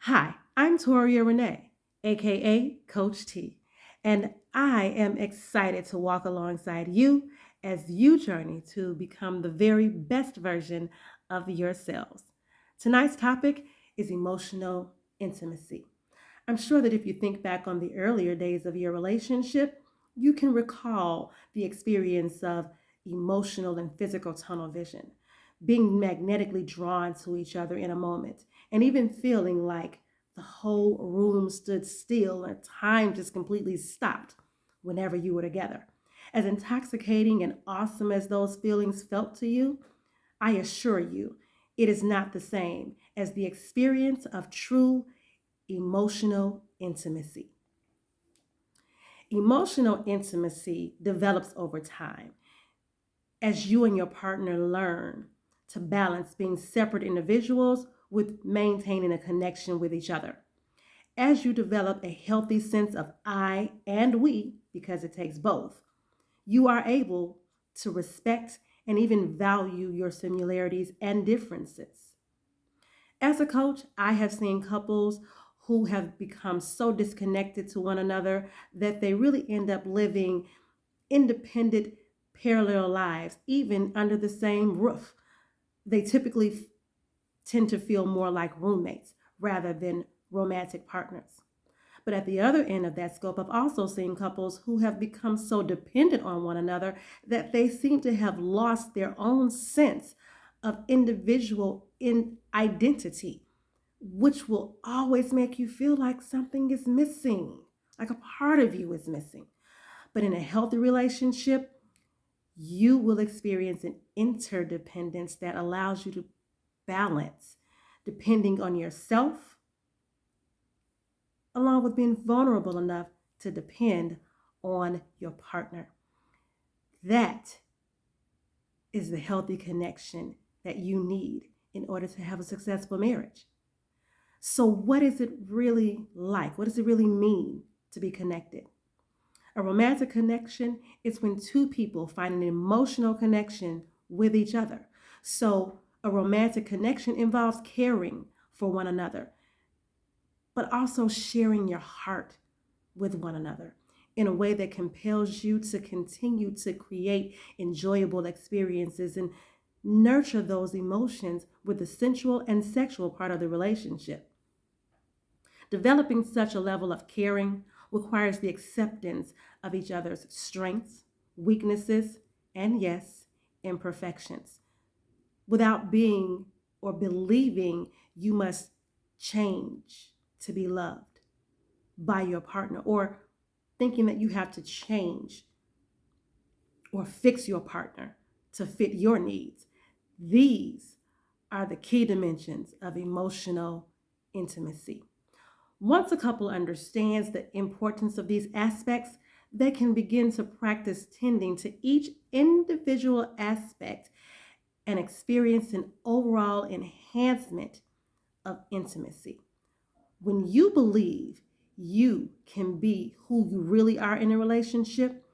Hi, I'm Toria Renee, aka Coach T, and I am excited to walk alongside you as you journey to become the very best version of yourselves. Tonight's topic is emotional intimacy. I'm sure that if you think back on the earlier days of your relationship, you can recall the experience of emotional and physical tunnel vision, being magnetically drawn to each other in a moment, and even feeling like the whole room stood still and time just completely stopped whenever you were together. As intoxicating and awesome as those feelings felt to you, I assure you, it is not the same as the experience of true emotional intimacy. Emotional intimacy develops over time as you and your partner learn to balance being separate individuals with maintaining a connection with each other. As you develop a healthy sense of I and we, because it takes both, you are able to respect and even value your similarities and differences. As a coach, I have seen couples who have become so disconnected to one another that they really end up living independent, parallel lives, even under the same roof. They typically tend to feel more like roommates rather than romantic partners. But at the other end of that scope, I've also seen couples who have become so dependent on one another that they seem to have lost their own sense of individual identity, which will always make you feel like something is missing, like a part of you is missing. But in a healthy relationship, you will experience an interdependence that allows you to balance depending on yourself, along with being vulnerable enough to depend on your partner. That is the healthy connection that you need in order to have a successful marriage. So, what is it really like? What does it really mean to be connected? A romantic connection is when two people find an emotional connection with each other. So, a romantic connection involves caring for one another, but also sharing your heart with one another in a way that compels you to continue to create enjoyable experiences and nurture those emotions with the sensual and sexual part of the relationship. Developing such a level of caring requires the acceptance of each other's strengths, weaknesses, and yes, imperfections, without being or believing you must change to be loved by your partner, or thinking that you have to change or fix your partner to fit your needs. These are the key dimensions of emotional intimacy. Once a couple understands the importance of these aspects, they can begin to practice tending to each individual aspect and experience an overall enhancement of intimacy. When you believe you can be who you really are in a relationship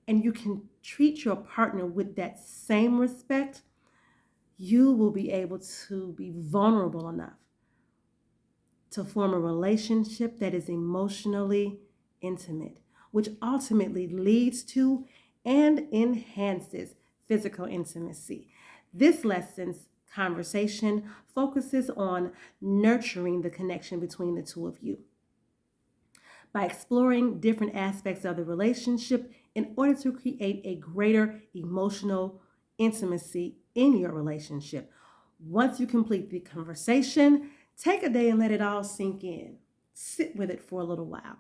and you can treat your partner with that same respect, you will be able to be vulnerable enough to form a relationship that is emotionally intimate, which ultimately leads to and enhances physical intimacy. This lesson's conversation focuses on nurturing the connection between the two of you by exploring different aspects of the relationship in order to create a greater emotional intimacy in your relationship. Once you complete the conversation, take a day and let it all sink in. Sit with it for a little while.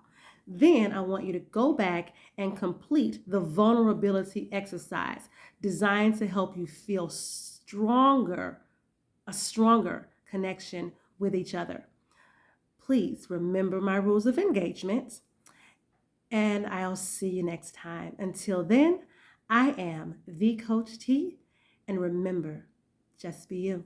Then I want you to go back and complete the vulnerability exercise designed to help you feel a stronger connection with each other. Please remember my rules of engagement, and I'll see you next time. Until then, I am the Coach T, and remember, just be you.